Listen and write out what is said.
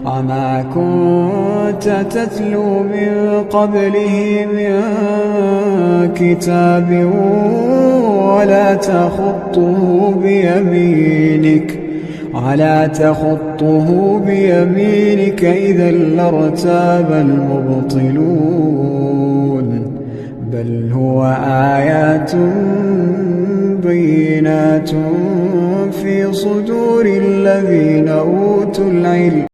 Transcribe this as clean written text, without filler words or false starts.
وما كنت تتلو من قبله من كتاب ولا تخطه بيمينك إذا لارتاب المبطلون بل هو آيات بينات في صدور الذين أوتوا العلم